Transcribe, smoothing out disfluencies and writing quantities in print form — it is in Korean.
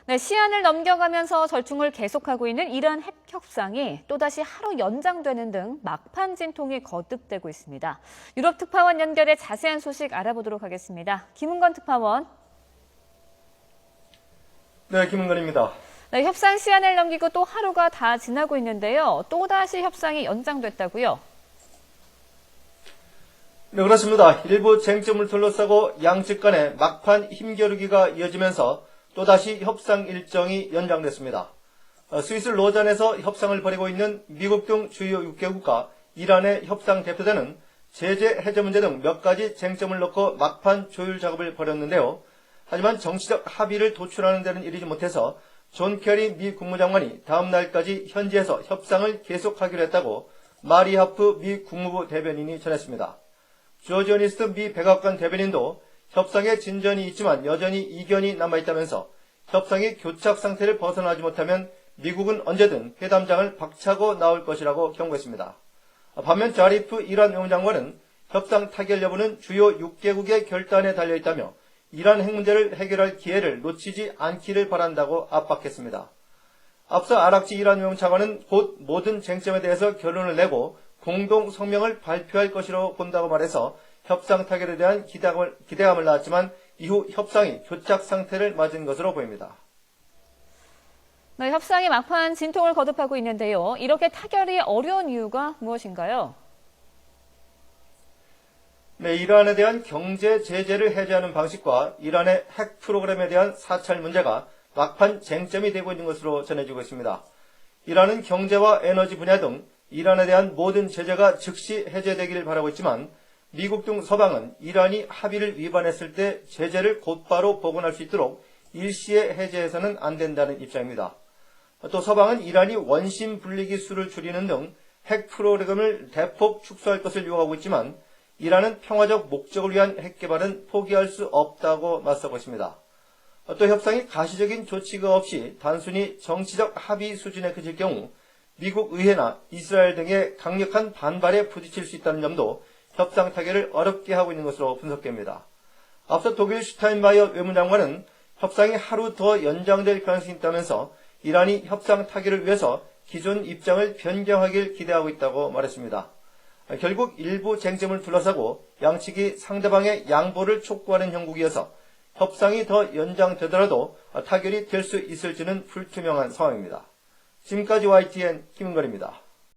네, 시한을 넘겨가면서 절충을 계속하고 있는 이란 핵 협상이 또다시 하루 연장되는 등 막판 진통이 거듭되고 있습니다. 유럽 특파원 연결해 자세한 소식 알아보도록 하겠습니다. 김은건 특파원. 네, 김은건입니다. 네, 협상 시한을 넘기고 또 하루가 다 지나고 있는데요. 또다시 협상이 연장됐다고요? 네, 그렇습니다. 일부 쟁점을 둘러싸고 양측 간의 막판 힘겨루기가 이어지면서 또다시 협상 일정이 연장됐습니다. 스위스 로잔에서 협상을 벌이고 있는 미국 등 주요 6개국과 이란의 협상 대표단은 제재 해제 문제 등 몇 가지 쟁점을 놓고 막판 조율 작업을 벌였는데요. 하지만 정치적 합의를 도출하는 데는 이르지 못해서 존 캐리 미 국무장관이 다음 날까지 현지에서 협상을 계속하기로 했다고 마리 하프 미 국무부 대변인이 전했습니다. 조지오니스트 미 백악관 대변인도 협상에 진전이 있지만 여전히 이견이 남아있다면서 협상이 교착 상태를 벗어나지 못하면 미국은 언제든 회담장을 박차고 나올 것이라고 경고했습니다. 반면 자리프 이란 외무장관은 협상 타결 여부는 주요 6개국의 결단에 달려있다며 이란 핵 문제를 해결할 기회를 놓치지 않기를 바란다고 압박했습니다. 앞서 아락치 이란 외무차관은 곧 모든 쟁점에 대해서 결론을 내고 공동 성명을 발표할 것이라고 본다고 말해서 협상 타결에 대한 기대감을 낳았지만 이후 협상이 교착 상태를 맞은 것으로 보입니다. 네, 협상이 막판 진통을 거듭하고 있는데요. 이렇게 타결이 어려운 이유가 무엇인가요? 네, 이란에 대한 경제 제재를 해제하는 방식과 이란의 핵 프로그램에 대한 사찰 문제가 막판 쟁점이 되고 있는 것으로 전해지고 있습니다. 이란은 경제와 에너지 분야 등 이란에 대한 모든 제재가 즉시 해제되기를 바라고 있지만 미국 등 서방은 이란이 합의를 위반했을 때 제재를 곧바로 복원할 수 있도록 일시에 해제해서는 안 된다는 입장입니다. 또 서방은 이란이 원심 분리기 수를 줄이는 등 핵 프로그램을 대폭 축소할 것을 요구하고 있지만 이란은 평화적 목적을 위한 핵 개발은 포기할 수 없다고 맞서고 있습니다. 또 협상이 가시적인 조치가 없이 단순히 정치적 합의 수준에 그칠 경우 미국 의회나 이스라엘 등의 강력한 반발에 부딪힐 수 있다는 점도 협상 타결을 어렵게 하고 있는 것으로 분석됩니다. 앞서 독일 슈타인마이어 외무장관은 협상이 하루 더 연장될 가능성이 있다면서 이란이 협상 타결을 위해서 기존 입장을 변경하길 기대하고 있다고 말했습니다. 결국 일부 쟁점을 둘러싸고 양측이 상대방의 양보를 촉구하는 형국이어서 협상이 더 연장되더라도 타결이 될 수 있을지는 불투명한 상황입니다. 지금까지 YTN 김은걸입니다.